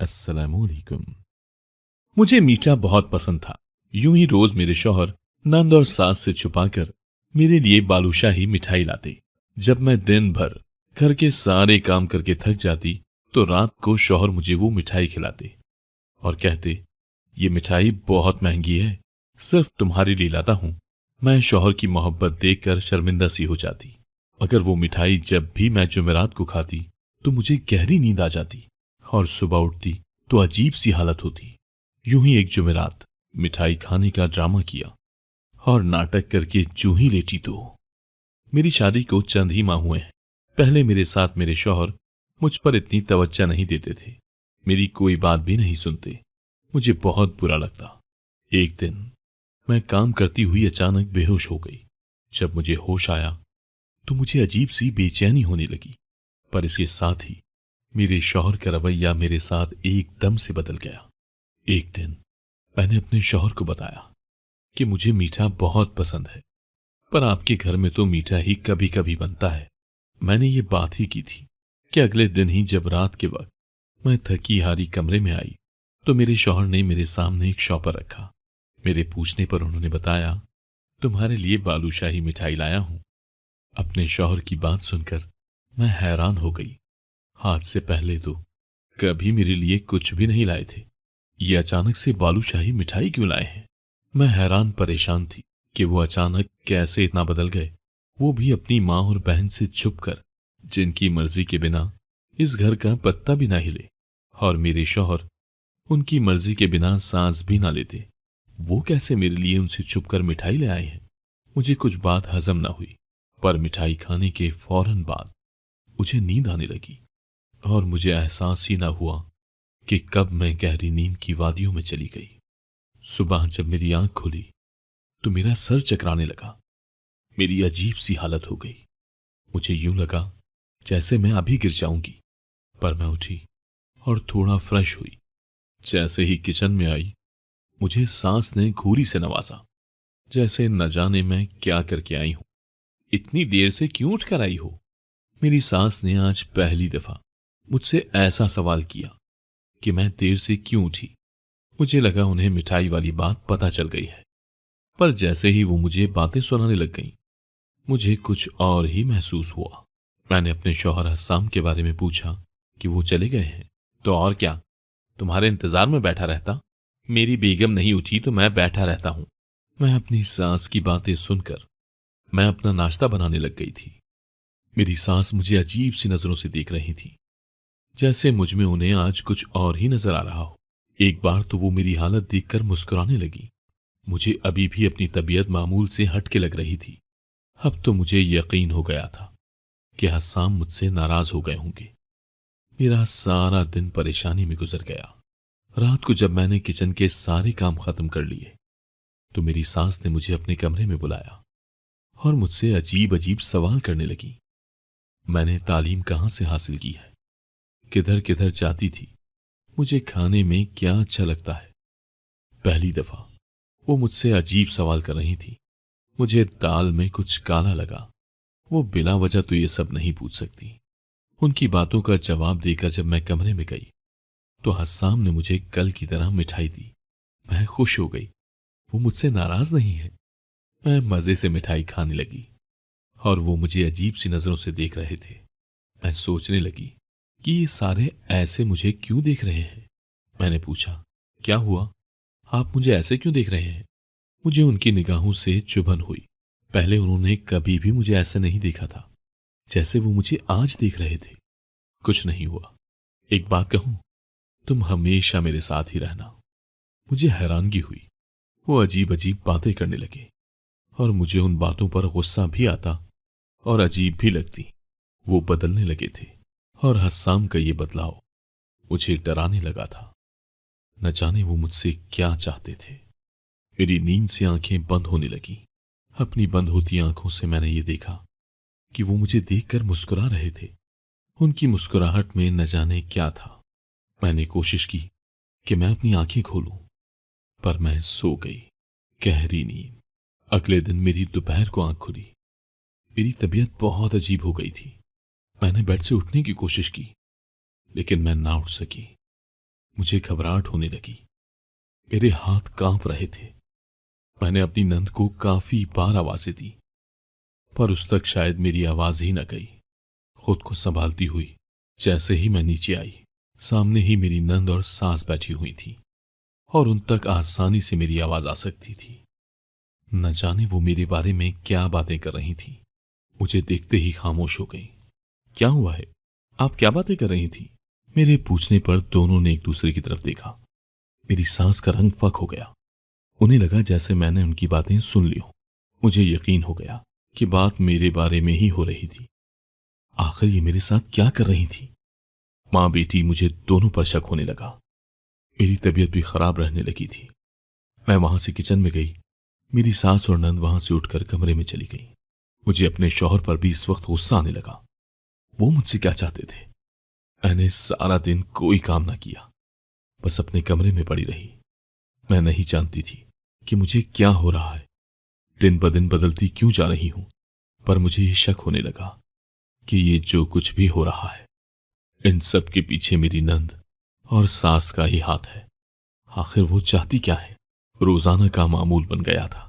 अस्सलामुअलैकुम। मुझे मीठा बहुत पसंद था। यूं ही रोज मेरे शौहर नंद और सास से छुपाकर मेरे लिए बालूशाही मिठाई लाते। जब मैं दिन भर घर के सारे काम करके थक जाती तो रात को शौहर मुझे वो मिठाई खिलाते और कहते, ये मिठाई बहुत महंगी है, सिर्फ तुम्हारे लिए लाता हूं। मैं शौहर की मोहब्बत देखकर शर्मिंदा सी हो जाती। अगर वो मिठाई जब भी मैं जुमेरात को खाती तो मुझे गहरी नींद आ जाती और सुबह उठती तो अजीब सी हालत होती। यूं ही एक जुमेरात मिठाई खाने का ड्रामा किया और नाटक करके जूं ही लेटी तो मेरी शादी को चंद ही माह हुए हैं। पहले मेरे साथ मेरे शौहर मुझ पर इतनी तवज्जो नहीं देते थे, मेरी कोई बात भी नहीं सुनते। मुझे बहुत बुरा लगता। एक दिन मैं काम करती हुई अचानक बेहोश हो गई। जब मुझे होश आया तो मुझे अजीब सी बेचैनी होने लगी, पर इसके साथ ही मेरे शौहर का रवैया मेरे साथ एकदम से बदल गया। एक दिन मैंने अपने शौहर को बताया कि मुझे मीठा बहुत पसंद है, पर आपके घर में तो मीठा ही कभी कभी बनता है। मैंने ये बात ही की थी कि अगले दिन ही जब रात के वक्त मैं थकी हारी कमरे में आई तो मेरे शौहर ने मेरे सामने एक शॉपर रखा। मेरे पूछने पर उन्होंने बताया, तुम्हारे लिए बालूशाही मिठाई लाया हूं। अपने शौहर की बात सुनकर मैं हैरान हो गई। हाथ से पहले तो कभी मेरे लिए कुछ भी नहीं लाए थे, ये अचानक से बालूशाही मिठाई क्यों लाए हैं। मैं हैरान परेशान थी कि वो अचानक कैसे इतना बदल गए, वो भी अपनी माँ और बहन से छुपकर, जिनकी मर्जी के बिना इस घर का पत्ता भी ना हिले, और मेरे शौहर उनकी मर्जी के बिना सांस भी ना लेते। वो कैसे मेरे लिए उनसे छुपकर मिठाई ले आए हैं। मुझे कुछ बात हजम ना हुई, पर मिठाई खाने के फौरन बाद मुझे नींद आने लगी और मुझे एहसास ही ना हुआ कि कब मैं गहरी नींद की वादियों में चली गई। सुबह जब मेरी आंख खुली तो मेरा सर चकराने लगा। मेरी अजीब सी हालत हो गई। मुझे यूं लगा जैसे मैं अभी गिर जाऊंगी, पर मैं उठी और थोड़ा फ्रेश हुई। जैसे ही किचन में आई मुझे सांस ने घूरी से नवाजा, जैसे न जाने मैं क्या करके आई हूं। इतनी देर से क्यों उठकर आई हो। मेरी सास ने आज पहली दफा मुझसे ऐसा सवाल किया कि मैं देर से क्यों उठी। मुझे लगा उन्हें मिठाई वाली बात पता चल गई है, पर जैसे ही वो मुझे बातें सुनाने लग गईं, मुझे कुछ और ही महसूस हुआ। मैंने अपने शौहर हस्साम के बारे में पूछा कि वो चले गए हैं। तो और क्या, तुम्हारे इंतजार में बैठा रहता। मेरी बेगम नहीं उठी तो मैं बैठा रहता हूं। मैं अपनी सास की बातें सुनकर मैं अपना नाश्ता बनाने लग गई थी। मेरी सास मुझे अजीब सी नजरों से देख रही थी, जैसे मुझ में उन्हें आज कुछ और ही नजर आ रहा हो। एक बार तो वो मेरी हालत देखकर मुस्कुराने लगी। मुझे अभी भी अपनी तबीयत मामूल से हटके लग रही थी। अब तो मुझे यकीन हो गया था कि हस्साम मुझसे नाराज हो गए होंगे। मेरा सारा दिन परेशानी में गुजर गया। रात को जब मैंने किचन के सारे काम खत्म कर लिए तो मेरी सास ने मुझे अपने कमरे में बुलाया और मुझसे अजीब अजीब सवाल करने लगी। मैंने तालीम कहाँ से हासिल की है, किधर किधर जाती थी, मुझे खाने में क्या अच्छा लगता है। पहली दफा वो मुझसे अजीब सवाल कर रही थी। मुझे दाल में कुछ काला लगा। वो बिना वजह तो ये सब नहीं पूछ सकती। उनकी बातों का जवाब देकर जब मैं कमरे में गई तो हस्साम ने मुझे कल की तरह मिठाई दी। मैं खुश हो गई, वो मुझसे नाराज नहीं है। मैं मजे से मिठाई खाने लगी और वो मुझे अजीब सी नजरों से देख रहे थे। मैं सोचने लगी कि ये सारे ऐसे मुझे क्यों देख रहे हैं। मैंने पूछा, क्या हुआ, आप मुझे ऐसे क्यों देख रहे हैं। मुझे उनकी निगाहों से चुभन हुई। पहले उन्होंने कभी भी मुझे ऐसा नहीं देखा था जैसे वो मुझे आज देख रहे थे। कुछ नहीं हुआ, एक बात कहूं, तुम हमेशा मेरे साथ ही रहना। मुझे हैरानगी हुई। वो अजीब अजीब बातें करने लगे और मुझे उन बातों पर गुस्सा भी आता और अजीब भी लगती। वो बदलने लगे थे और हस्साम का ये बदलाव मुझे डराने लगा था। न जाने वो मुझसे क्या चाहते थे। मेरी नींद से आंखें बंद होने लगी। अपनी बंद होती आंखों से मैंने ये देखा कि वो मुझे देखकर मुस्कुरा रहे थे। उनकी मुस्कुराहट में न जाने क्या था। मैंने कोशिश की कि मैं अपनी आंखें खोलूं, पर मैं सो गई गहरी नींद। अगले दिन मेरी दोपहर को आंख खुली। मेरी तबीयत बहुत अजीब हो गई थी। मैंने बेड से उठने की कोशिश की, लेकिन मैं ना उठ सकी। मुझे घबराहट होने लगी। मेरे हाथ कांप रहे थे। मैंने अपनी नंद को काफी बार आवाजें दी, पर उस तक शायद मेरी आवाज ही न गई। खुद को संभालती हुई जैसे ही मैं नीचे आई, सामने ही मेरी नंद और सास बैठी हुई थी और उन तक आसानी से मेरी आवाज आ सकती थी। न जाने वो मेरे बारे में क्या बातें कर रही थी। मुझे देखते ही खामोश हो गई। क्या हुआ है? आप क्या बातें कर रही थी? मेरे पूछने पर दोनों ने एक दूसरे की तरफ देखा। मेरी सांस का रंग फक हो गया। उन्हें लगा जैसे मैंने उनकी बातें सुन ली हो। मुझे यकीन हो गया कि बात मेरे बारे में ही हो रही थी। आखिर ये मेरे साथ क्या कर रही थी? माँ बेटी मुझे दोनों पर शक होने लगा। मेरी तबीयत भी खराब रहने लगी थी। मैं वहां से किचन में गई। मेरी सास और नंद वहां से उठकर कमरे में चली गई। मुझे अपने शौहर पर भी इस वक्त गुस्सा आने लगा। वो मुझसे क्या चाहते थे? मैंने सारा दिन कोई काम ना किया, बस अपने कमरे में पड़ी रही। मैं नहीं जानती थी कि मुझे क्या हो रहा है। दिन ब दिन बदलती क्यों जा रही हूं, पर मुझे ये शक होने लगा कि ये जो कुछ भी हो रहा है, इन सब के पीछे मेरी नंद और सास का ही हाथ है। आखिर वो चाहती क्या है? रोजाना का मामूल बन गया था।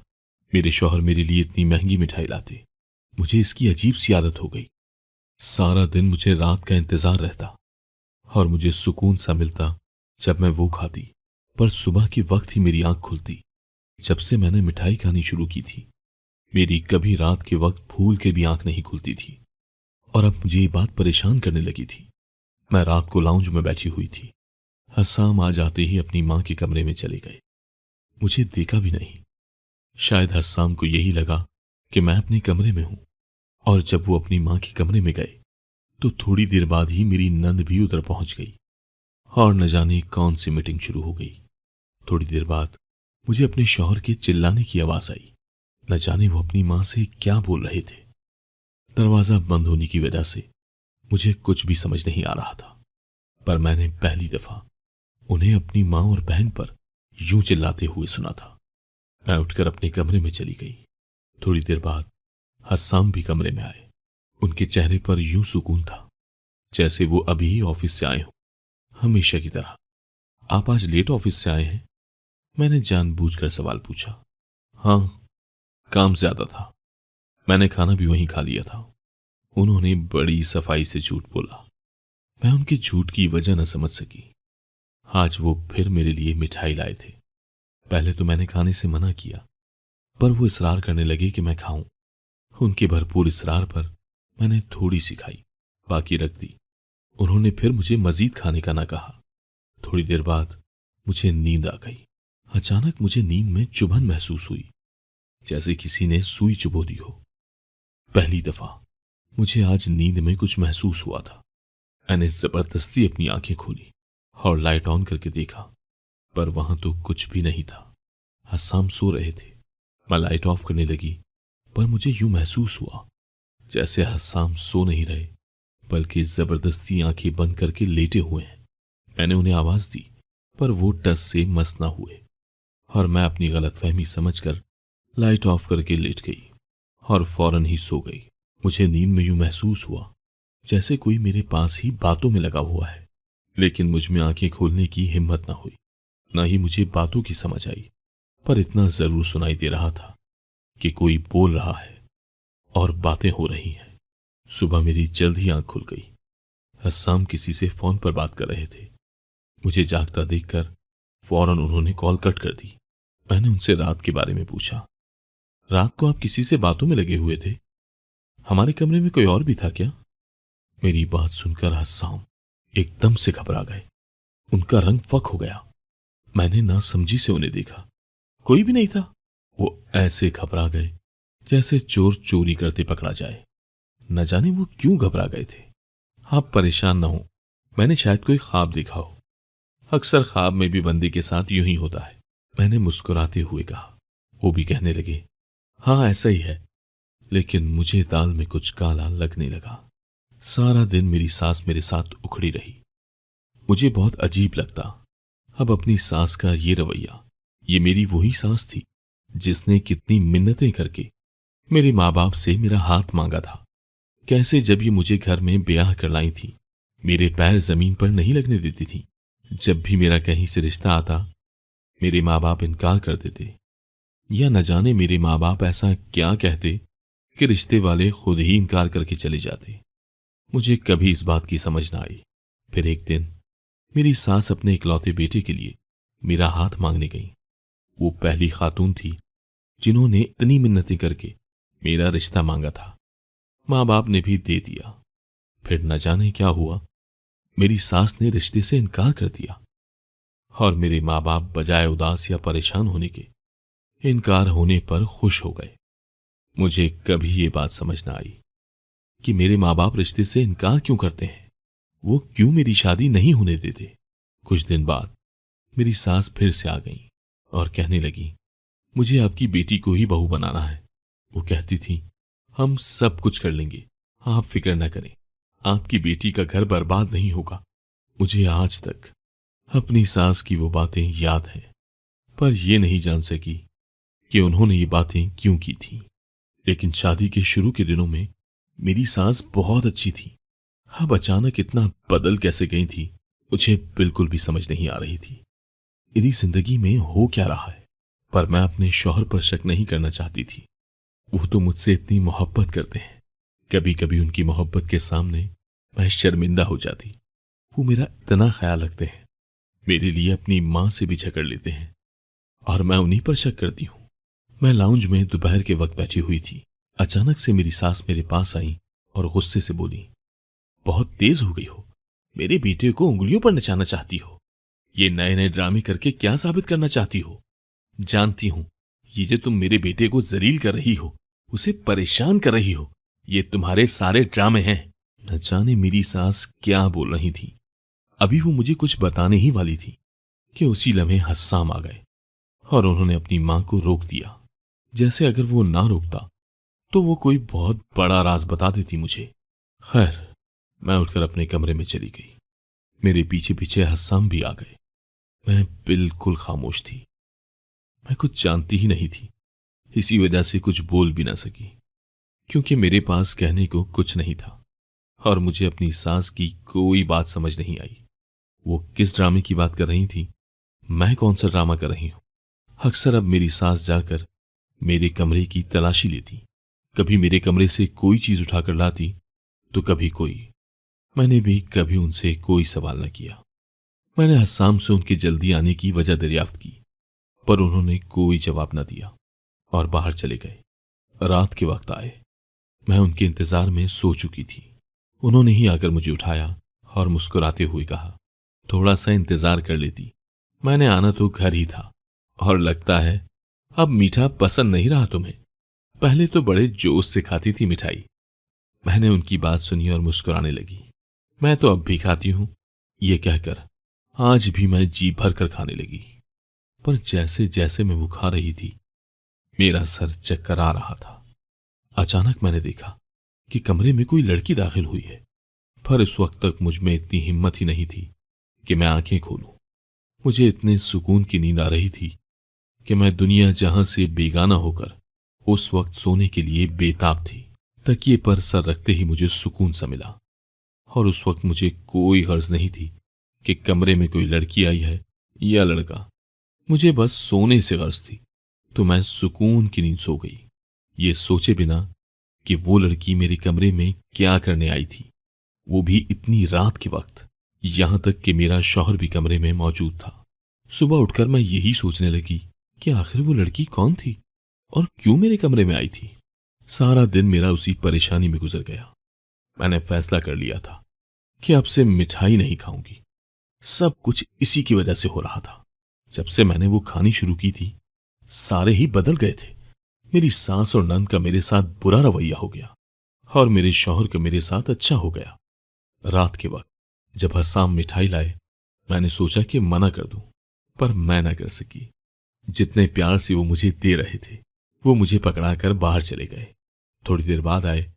मेरे शौहर मेरे लिए इतनी महंगी मिठाई लाते। मुझे इसकी अजीब सी आदत हो गई। सारा दिन मुझे रात का इंतजार रहता और मुझे सुकून सा मिलता जब मैं वो खाती, पर सुबह के वक्त ही मेरी आंख खुलती। जब से मैंने मिठाई खानी शुरू की थी, मेरी कभी रात के वक्त भूल के भी आंख नहीं खुलती थी। और अब मुझे ये बात परेशान करने लगी थी। मैं रात को लाउंज में बैठी हुई थी। हसाम आ जाते ही अपनी मां के कमरे में चले गए। मुझे देखा भी नहीं। शायद हसाम को यही लगा कि मैं अपने कमरे में हूं। और जब वो अपनी मां के कमरे में गए तो थोड़ी देर बाद ही मेरी नंद भी उधर पहुंच गई और न जाने कौन सी मीटिंग शुरू हो गई। थोड़ी देर बाद मुझे अपने शौहर के चिल्लाने की आवाज आई। न जाने वो अपनी मां से क्या बोल रहे थे। दरवाजा बंद होने की वजह से मुझे कुछ भी समझ नहीं आ रहा था, पर मैंने पहली दफा उन्हें अपनी मां और बहन पर यूं चिल्लाते हुए सुना था। मैं उठकर अपने कमरे में चली गई। थोड़ी देर बाद हस्साम भी कमरे में आए। उनके चेहरे पर यूं सुकून था जैसे वो अभी ही ऑफिस से आए हों, हमेशा की तरह। आप आज लेट ऑफिस से आए हैं? मैंने जानबूझकर सवाल पूछा। हाँ, काम ज्यादा था। मैंने खाना भी वहीं खा लिया था। उन्होंने बड़ी सफाई से झूठ बोला। मैं उनके झूठ की वजह न समझ सकी। आज वो फिर मेरे लिए मिठाई लाए थे। पहले तो मैंने खाने से मना किया, पर वो इसरार करने लगे कि मैं खाऊं। उनके भरपूर इसरार पर मैंने थोड़ी सी खाई, बाकी रख दी। उन्होंने फिर मुझे मजीद खाने का ना कहा। थोड़ी देर बाद मुझे नींद आ गई। अचानक मुझे नींद में चुभन महसूस हुई, जैसे किसी ने सुई चुभो दी हो। पहली दफा मुझे आज नींद में कुछ महसूस हुआ था। मैंने जबरदस्ती अपनी आंखें खोली और लाइट ऑन करके देखा, पर वहां तो कुछ भी नहीं था। हसाम सो रहे थे। मैं लाइट ऑफ करने लगी, पर मुझे यूं महसूस हुआ जैसे हसाम सो नहीं रहे, बल्कि जबरदस्ती आंखें बंद करके लेटे हुए हैं। मैंने उन्हें आवाज दी, पर वो टस से मस ना हुए और मैं अपनी गलतफहमी समझकर लाइट ऑफ करके लेट गई और फौरन ही सो गई। मुझे नींद में यूं महसूस हुआ जैसे कोई मेरे पास ही बातों में लगा हुआ है, लेकिन मुझ में आंखें खोलने की हिम्मत ना हुई, ना ही मुझे बातों की समझ आई। पर इतना जरूर सुनाई दे रहा था कि कोई बोल रहा है और बातें हो रही हैं। सुबह मेरी जल्द ही आंख खुल गई। हस्साम किसी से फोन पर बात कर रहे थे। मुझे जागता देखकर फौरन उन्होंने कॉल कट कर दी। मैंने उनसे रात के बारे में पूछा। रात को आप किसी से बातों में लगे हुए थे? हमारे कमरे में कोई और भी था क्या? मेरी बात सुनकर हस्साम एकदम से घबरा गए। उनका रंग फक हो गया। मैंने ना समझी से उन्हें देखा। कोई भी नहीं था। वो ऐसे घबरा गए जैसे चोर चोरी करते पकड़ा जाए। न जाने वो क्यों घबरा गए थे। आप परेशान ना हो, मैंने शायद कोई ख्वाब देखा हो। अक्सर ख्वाब में भी बंदी के साथ यूं ही होता है, मैंने मुस्कुराते हुए कहा। वो भी कहने लगे, हाँ ऐसा ही है, लेकिन मुझे दाल में कुछ काला लगने लगा। सारा दिन मेरी सास मेरे साथ उखड़ी रही। मुझे बहुत अजीब लगता। अब अपनी सास का ये रवैया, ये मेरी वही सास थी जिसने कितनी मिन्नतें करके मेरे माँ बाप से मेरा हाथ मांगा था। कैसे जब ये मुझे घर में ब्याह कर लाई थी, मेरे पैर जमीन पर नहीं लगने देती थी। जब भी मेरा कहीं से रिश्ता आता, मेरे माँ बाप इनकार कर देते, या न जाने मेरे माँ बाप ऐसा क्या कहते कि रिश्ते वाले खुद ही इनकार करके चले जाते। मुझे कभी इस बात की समझ ना आई। फिर एक दिन मेरी सास अपने इकलौते बेटे के लिए मेरा हाथ मांगने गई। वो पहली खातून थी जिन्होंने इतनी मिन्नतें करके मेरा रिश्ता मांगा था। माँ बाप ने भी दे दिया। फिर न जाने क्या हुआ, मेरी सास ने रिश्ते से इनकार कर दिया और मेरे माँ बाप बजाय उदास या परेशान होने के इनकार होने पर खुश हो गए। मुझे कभी ये बात समझ ना आई कि मेरे माँ बाप रिश्ते से इनकार क्यों करते हैं, वो क्यों मेरी शादी नहीं होने देते। कुछ दिन बाद मेरी सास फिर से आ गई और कहने लगी, मुझे आपकी बेटी को ही बहू बनाना है। वो कहती थी, हम सब कुछ कर लेंगे, आप फिक्र न करें, आपकी बेटी का घर बर्बाद नहीं होगा। मुझे आज तक अपनी सास की वो बातें याद हैं, पर ये नहीं जान सकी कि उन्होंने ये बातें क्यों की थी। लेकिन शादी के शुरू के दिनों में मेरी सास बहुत अच्छी थी। अब अचानक इतना बदल कैसे गई थी, मुझे बिल्कुल भी समझ नहीं आ रही थी। मेरी जिंदगी में हो क्या रहा है। पर मैं अपने शौहर पर शक नहीं करना चाहती थी। वो तो मुझसे इतनी मोहब्बत करते हैं, कभी कभी उनकी मोहब्बत के सामने मैं शर्मिंदा हो जाती। वो मेरा इतना ख्याल रखते हैं, मेरे लिए अपनी माँ से भी झगड़ लेते हैं और मैं उन्हीं पर शक करती हूँ। मैं लाउंज में दोपहर के वक्त बैठी हुई थी। अचानक से मेरी सास मेरे पास आई और गुस्से से बोली, बहुत तेज हो गई हो, मेरे बेटे को उंगलियों पर नचाना चाहती हो। ये नए नए ड्रामे करके क्या साबित करना चाहती हो। जानती हूं, ये जो तुम मेरे बेटे को जलील कर रही हो, उसे परेशान कर रही हो, ये तुम्हारे सारे ड्रामे हैं। न जाने मेरी सास क्या बोल रही थी। अभी वो मुझे कुछ बताने ही वाली थी कि उसी लम्हे हस्साम आ गए और उन्होंने अपनी मां को रोक दिया। जैसे अगर वो ना रोकता तो वो कोई बहुत बड़ा राज बता देती मुझे। खैर, मैं उठकर अपने कमरे में चली गई। मेरे पीछे पीछे हस्साम भी आ गए। मैं बिल्कुल खामोश थी। मैं कुछ जानती ही नहीं थी, इसी वजह से कुछ बोल भी ना सकी, क्योंकि मेरे पास कहने को कुछ नहीं था और मुझे अपनी सास की कोई बात समझ नहीं आई। वो किस ड्रामे की बात कर रही थी, मैं कौन सा ड्रामा कर रही हूं। अक्सर अब मेरी सास जाकर मेरे कमरे की तलाशी लेती। कभी मेरे कमरे से कोई चीज उठाकर लाती तो कभी कोई। मैंने भी कभी उनसे कोई सवाल न किया। मैंने हस्साम से उनके जल्दी आने की वजह दरियाफ्त की, पर उन्होंने कोई जवाब न दिया और बाहर चले गए। रात के वक्त आए। मैं उनके इंतजार में सो चुकी थी। उन्होंने ही आकर मुझे उठाया और मुस्कुराते हुए कहा, थोड़ा सा इंतजार कर लेती, मैंने आना तो घर ही था और लगता है अब मीठा पसंद नहीं रहा तुम्हें। पहले तो बड़े जोश से खाती थी मिठाई। मैंने उनकी बात सुनी और मुस्कुराने लगी। मैं तो अब भी खाती हूं, ये कहकर आज भी मैं जी भर कर खाने लगी। पर जैसे जैसे मैं वो खा रही थी, मेरा सर चक्कर आ रहा था। अचानक मैंने देखा कि कमरे में कोई लड़की दाखिल हुई है, पर इस वक्त तक मुझ में इतनी हिम्मत ही नहीं थी कि मैं आंखें खोलूं। मुझे इतने सुकून की नींद आ रही थी कि मैं दुनिया जहां से बेगाना होकर उस वक्त सोने के लिए बेताब थी। तकिए पर सर रखते ही मुझे सुकून सा मिला और उस वक्त मुझे कोई गर्ज नहीं थी कि कमरे में कोई लड़की आई है या लड़का। मुझे बस सोने से गर्ज थी, तो मैं सुकून की नींद सो गई, ये सोचे बिना कि वो लड़की मेरे कमरे में क्या करने आई थी, वो भी इतनी रात के वक्त। यहां तक कि मेरा शौहर भी कमरे में मौजूद था। सुबह उठकर मैं यही सोचने लगी कि आखिर वो लड़की कौन थी और क्यों मेरे कमरे में आई थी। सारा दिन मेरा उसी परेशानी में गुजर गया। मैंने फैसला कर लिया था कि अब से मिठाई नहीं खाऊंगी। सब कुछ इसी की वजह से हो रहा था। जब से मैंने वो खानी शुरू की थी, सारे ही बदल गए थे। मेरी सास और नंद का मेरे साथ बुरा रवैया हो गया और मेरे शौहर का मेरे साथ अच्छा हो गया। रात के वक्त जब हसाम मिठाई लाए, मैंने सोचा कि मना कर दूं, पर मैं ना कर सकी। जितने प्यार से वो मुझे दे रहे थे, वो मुझे पकड़ाकर बाहर चले गए। थोड़ी देर बाद आए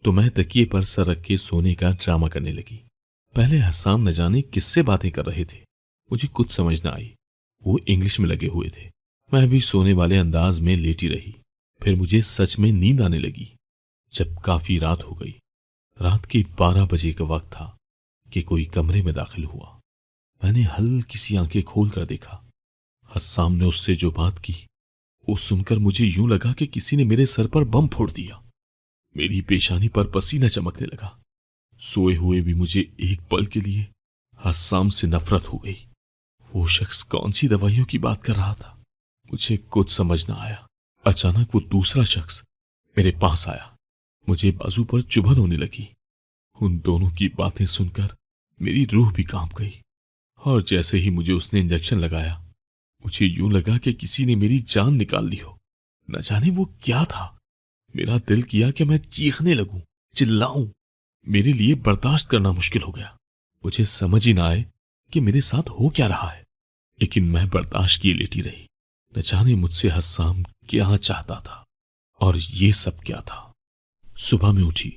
तो मैं तकिए पर सर रख के सोने का ड्रामा करने लगी। पहले हसाम न जाने किससे बातें कर रहे थे, मुझे कुछ समझ न आई। वो इंग्लिश में लगे हुए थे। मैं भी सोने वाले अंदाज में लेटी रही। फिर मुझे सच में नींद आने लगी। जब काफी रात हो गई, रात के 12 बजे का वक्त था कि कोई कमरे में दाखिल हुआ। मैंने हल्की सी आंखें खोल कर देखा। हस्साम ने उससे जो बात की वो सुनकर मुझे यूं लगा कि किसी ने मेरे सर पर बम फोड़ दिया। मेरी पेशानी पर पसीना चमकने लगा। सोए हुए भी मुझे एक पल के लिए हस्साम से नफरत हो गई। वो शख्स कौन सी दवाइयों की बात कर रहा था, मुझे कुछ समझ ना आया। अचानक वो दूसरा शख्स मेरे पास आया। मुझे बाजू पर चुभन होने लगी। उन दोनों की बातें सुनकर मेरी रूह भी कांप गई। और जैसे ही मुझे उसने इंजेक्शन लगाया, मुझे यूं लगा कि किसी ने मेरी जान निकाल ली हो। न जाने वो क्या था। मेरा दिल किया कि मैं चीखने लगूं, चिल्लाऊं। मेरे लिए बर्दाश्त करना मुश्किल हो गया। मुझे समझ ही ना आए कि मेरे साथ हो क्या रहा है, लेकिन मैं बर्दाश्त किए लेटी रही। न जाने मुझसे हस्साम क्या चाहता था और ये सब क्या था। सुबह में उठी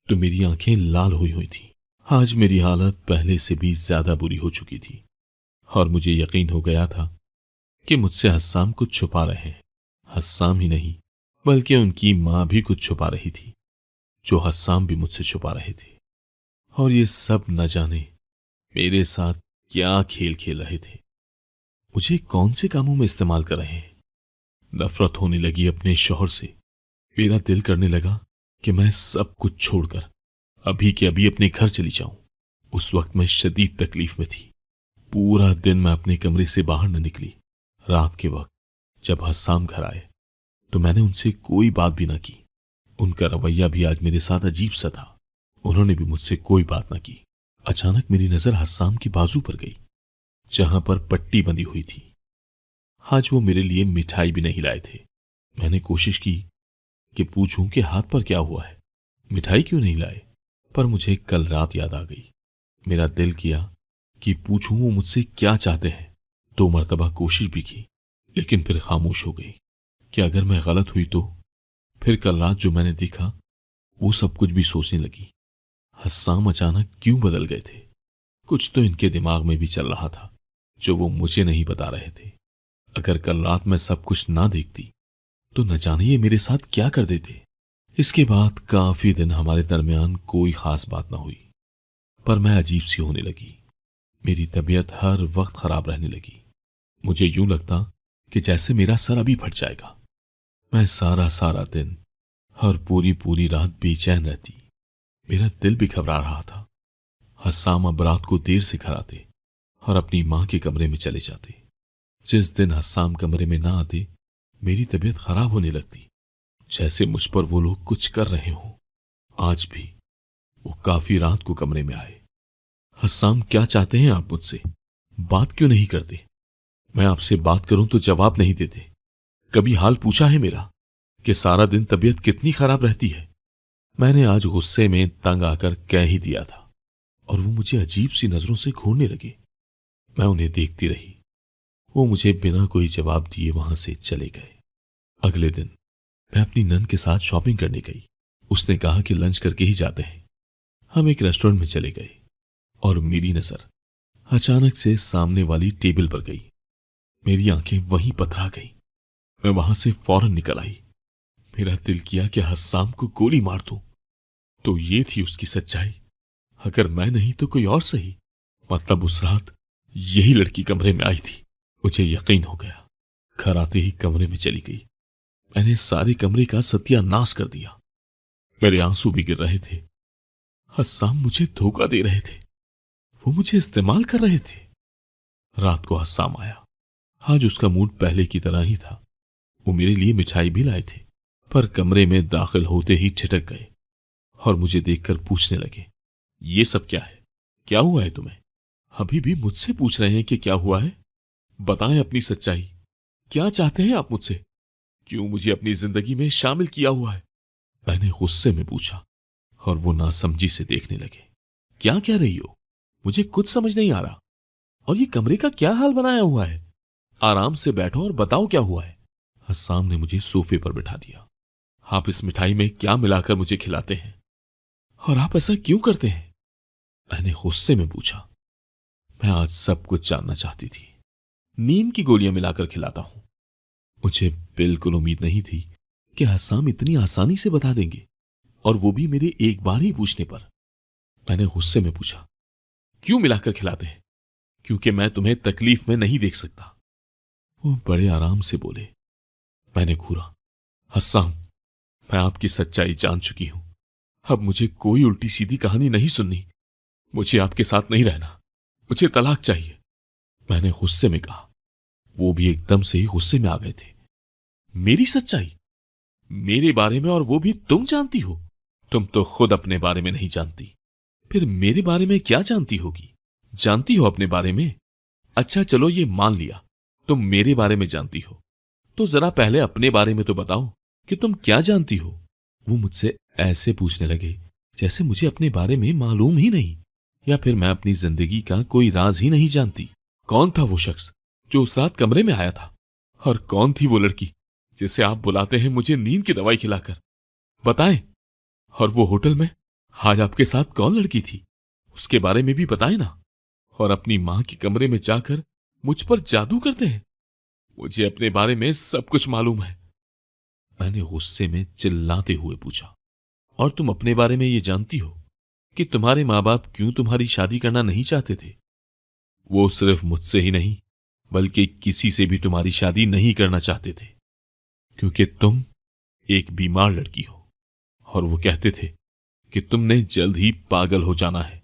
तो मेरी आंखें लाल हुई हुई थी। आज मेरी हालत पहले से भी ज्यादा बुरी हो चुकी थी और मुझे यकीन हो गया था कि मुझसे हस्साम कुछ छुपा रहे हैं। हस्साम ही नहीं बल्कि उनकी मां भी कुछ छुपा रही थी, जो हस्साम भी मुझसे छुपा रहे थे। और ये सब न जाने मेरे साथ क्या खेल खेल रहे थे, मुझे कौन से कामों में इस्तेमाल कर रहे हैं। नफरत होने लगी अपने शौहर से। मेरा दिल करने लगा कि मैं सब कुछ छोड़कर अभी के अभी अपने घर चली जाऊं। उस वक्त मैं शदीद तकलीफ में थी। पूरा दिन मैं अपने कमरे से बाहर न निकली। रात के वक्त जब हस्साम घर आए तो मैंने उनसे कोई बात भी ना की। उनका रवैया भी आज मेरे साथ अजीब सा था। उन्होंने भी मुझसे कोई बात ना की। अचानक मेरी नजर हस्साम की बाजू पर गई, जहां पर पट्टी बंधी हुई थी। आज वो मेरे लिए मिठाई भी नहीं लाए थे। मैंने कोशिश की कि पूछूं कि हाथ पर क्या हुआ है, मिठाई क्यों नहीं लाए, पर मुझे कल रात याद आ गई। मेरा दिल किया कि पूछूं वो मुझसे क्या चाहते हैं। 2 मरतबा कोशिश भी की, लेकिन फिर खामोश हो गई कि अगर मैं गलत हुई तो। फिर कल रात जो मैंने देखा वो सब कुछ भी सोचने लगी। हस्साम अचानक क्यों बदल गए थे। कुछ तो इनके दिमाग में भी चल रहा था जो वो मुझे नहीं बता रहे थे। अगर कल रात मैं सब कुछ ना देखती तो न जाने ये मेरे साथ क्या कर देते। इसके बाद काफी दिन हमारे दरमियान कोई खास बात ना हुई, पर मैं अजीब सी होने लगी। मेरी तबीयत हर वक्त खराब रहने लगी। मुझे यूं लगता कि जैसे मेरा सर अभी फट जाएगा। मैं सारा सारा दिन और पूरी पूरी रात बेचैन रहती। मेरा दिल भी घबरा रहा था। हस्साम अब रात को देर से घर आते और अपनी मां के कमरे में चले जाते। जिस दिन हस्साम कमरे में ना आते, मेरी तबीयत खराब होने लगती, जैसे मुझ पर वो लोग कुछ कर रहे हों। आज भी वो काफी रात को कमरे में आए। हस्साम, क्या चाहते हैं आप मुझसे? बात क्यों नहीं करते? मैं आपसे बात करूं तो जवाब नहीं देते। कभी हाल पूछा है मेरा कि सारा दिन तबीयत कितनी खराब रहती है? मैंने आज गुस्से में तंग आकर कह ही दिया था और वो मुझे अजीब सी नजरों से घूरने लगे। मैं उन्हें देखती रही। वो मुझे बिना कोई जवाब दिए वहां से चले गए। अगले दिन मैं अपनी नन के साथ शॉपिंग करने गई। उसने कहा कि लंच करके ही जाते हैं। हम एक रेस्टोरेंट में चले गए और मेरी नजर अचानक से सामने वाली टेबल पर गई। मेरी आंखें वहीं पथरा गईं। मैं वहां से फौरन निकल आई। मेरा दिल किया कि हस्साम को गोली मार दूं। तो ये थी उसकी सच्चाई। अगर मैं नहीं तो कोई और सही। मतलब उस रात यही लड़की कमरे में आई थी। मुझे यकीन हो गया। घर आते ही कमरे में चली गई। मैंने सारे कमरे का सत्यानाश कर दिया। मेरे आंसू भी गिर रहे थे। हस्साम मुझे धोखा दे रहे थे। वो मुझे इस्तेमाल कर रहे थे। रात को हस्साम आया। आज उसका मूड पहले की तरह ही था। वो मेरे लिए मिठाई भी लाए थे, पर कमरे में दाखिल होते ही ठिठक गए और मुझे देखकर पूछने लगे, ये सब क्या है? क्या हुआ है तुम्हें? अभी भी मुझसे पूछ रहे हैं कि क्या हुआ है? बताएं अपनी सच्चाई। क्या चाहते हैं आप मुझसे? क्यों मुझे अपनी जिंदगी में शामिल किया हुआ है? मैंने गुस्से में पूछा और वो नासमझी से देखने लगे। क्या कह रही हो? मुझे कुछ समझ नहीं आ रहा। और ये कमरे का क्या हाल बनाया हुआ है? आराम से बैठो और बताओ क्या हुआ है। हस्साम ने मुझे सोफे पर बिठा दिया। आप इस मिठाई में क्या मिलाकर मुझे खिलाते हैं और आप ऐसा क्यों करते हैं? मैंने गुस्से में पूछा। मैं आज सब कुछ जानना चाहती थी। नींद की गोलियां मिलाकर खिलाता हूं। मुझे बिल्कुल उम्मीद नहीं थी कि हस्साम इतनी आसानी से बता देंगे, और वो भी मेरे एक बार ही पूछने पर। मैंने गुस्से में पूछा, क्यों मिलाकर खिलाते हैं? क्योंकि मैं तुम्हें तकलीफ में नहीं देख सकता। वो बड़े आराम से बोले। मैंने घूरा। हस्साम, मैं आपकी सच्चाई जान चुकी हूं। अब मुझे कोई उल्टी सीधी कहानी नहीं सुननी। मुझे आपके साथ नहीं रहना। मुझे तलाक चाहिए, मैंने गुस्से में कहा। वो भी एकदम से ही गुस्से में आ गए थे। मेरी सच्चाई? मेरे बारे में? और वो भी तुम जानती हो? तुम तो खुद अपने बारे में नहीं जानती, फिर मेरे बारे में क्या जानती होगी? जानती हो अपने बारे में? अच्छा चलो ये मान लिया तुम मेरे बारे में जानती हो, तो जरा पहले अपने बारे में तो बताओ कि तुम क्या जानती हो। वो मुझसे ऐसे पूछने लगे जैसे मुझे अपने बारे में मालूम ही नहीं, या फिर मैं अपनी जिंदगी का कोई राज ही नहीं जानती। कौन था वो शख्स जो उस रात कमरे में आया था? और कौन थी वो लड़की जिसे आप बुलाते हैं मुझे नींद की दवाई खिलाकर? बताएं। और वो होटल में आज आपके साथ कौन लड़की थी, उसके बारे में भी बताएं ना। और अपनी मां के कमरे में जाकर मुझ पर जादू करते हैं। मुझे अपने बारे में सब कुछ मालूम है, मैंने गुस्से में चिल्लाते हुए पूछा। और तुम अपने बारे में ये जानती हो कि तुम्हारे मां बाप क्यों तुम्हारी शादी करना नहीं चाहते थे? वो सिर्फ मुझसे ही नहीं बल्कि किसी से भी तुम्हारी शादी नहीं करना चाहते थे, क्योंकि तुम एक बीमार लड़की हो। और वो कहते थे कि तुमने जल्द ही पागल हो जाना है।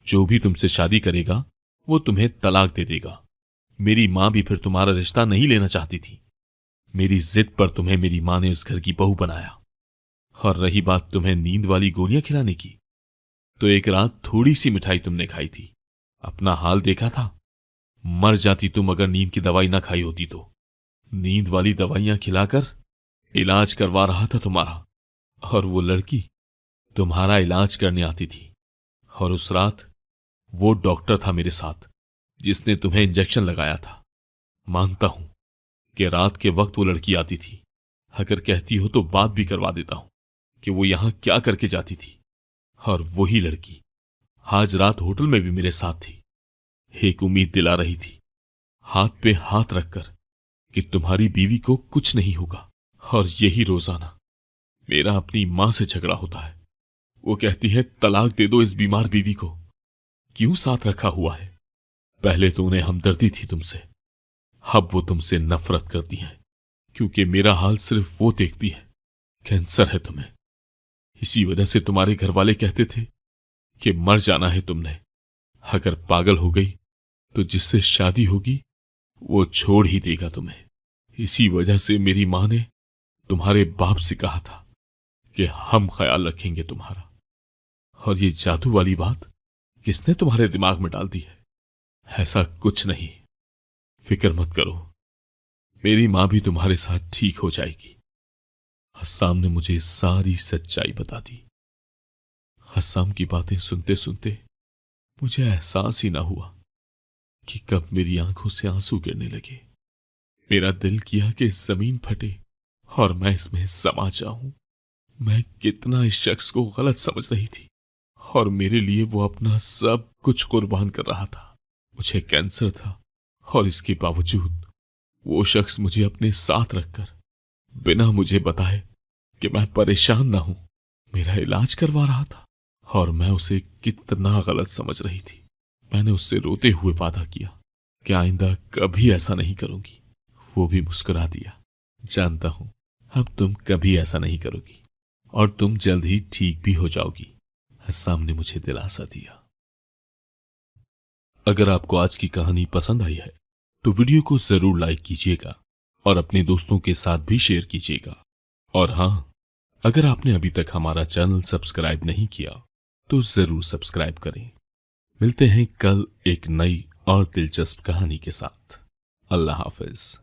जो भी तुमसे शादी करेगा वो तुम्हें तलाक दे देगा। मेरी मां भी फिर तुम्हारा रिश्ता नहीं लेना चाहती थी। मेरी जिद पर तुम्हें मेरी मां ने इस घर की बहू बनाया। और रही बात तुम्हें नींद वाली गोलियां खिलाने की, तो एक रात थोड़ी सी मिठाई तुमने खाई थी। अपना हाल देखा था? मर जाती तुम अगर नींद की दवाई ना खाई होती तो। नींद वाली दवाइयां खिलाकर इलाज करवा रहा था तुम्हारा, और वो लड़की तुम्हारा इलाज करने आती थी। और उस रात वो डॉक्टर था मेरे साथ जिसने तुम्हें इंजेक्शन लगाया था। मानता हूं कि रात के वक्त वो लड़की आती थी। अगर कहती हो तो बात भी करवा देता हूं कि वो यहां क्या करके जाती थी। और वही लड़की आज रात होटल में भी मेरे साथ थी। एक उम्मीद दिला रही थी, हाथ पे हाथ रखकर, कि तुम्हारी बीवी को कुछ नहीं होगा। और यही रोजाना मेरा अपनी मां से झगड़ा होता है। वो कहती है तलाक दे दो इस बीमार बीवी को। क्यों साथ रखा हुआ है? पहले तो उन्हें हमदर्दी थी तुमसे, अब वो तुमसे नफरत करती हैं, क्योंकि मेरा हाल सिर्फ वो देखती है। कैंसर है तुम्हें। इसी वजह से तुम्हारे घर वाले कहते थे कि मर जाना है तुमने। अगर पागल हो गई तो जिससे शादी होगी वो छोड़ ही देगा तुम्हें। इसी वजह से मेरी मां ने तुम्हारे बाप से कहा था कि हम ख्याल रखेंगे तुम्हारा। और ये जादू वाली बात किसने तुम्हारे दिमाग में डाल दी है? ऐसा कुछ नहीं, फिक्र मत करो, मेरी मां भी तुम्हारे साथ ठीक हो जाएगी। हस्साम ने मुझे सारी सच्चाई बता दी। हस्साम की बातें सुनते सुनते मुझे एहसास ही ना हुआ कि कब मेरी आंखों से आंसू गिरने लगे। मेरा दिल किया कि जमीन फटे और मैं इसमें समा जाऊं। मैं कितना इस शख्स को गलत समझ रही थी, और मेरे लिए वो अपना सब कुछ कुर्बान कर रहा था। मुझे कैंसर था और इसके बावजूद वो शख्स मुझे अपने साथ रखकर बिना मुझे बताए कि मैं परेशान ना हूं मेरा इलाज करवा रहा था। और मैं उसे कितना गलत समझ रही थी। मैंने उससे रोते हुए वादा किया कि आइंदा कभी ऐसा नहीं करूंगी। वो भी मुस्कुरा दिया। जानता हूं अब तुम कभी ऐसा नहीं करोगी और तुम जल्द ही ठीक भी हो जाओगी, हस्साम ने मुझे दिलासा दिया। अगर आपको आज की कहानी पसंद आई है तो वीडियो को जरूर लाइक कीजिएगा और अपने दोस्तों के साथ भी शेयर कीजिएगा। और हां, अगर आपने अभी तक हमारा चैनल सब्सक्राइब नहीं किया तो जरूर सब्सक्राइब करें। मिलते हैं कल एक नई और दिलचस्प कहानी के साथ। अल्लाह हाफिज।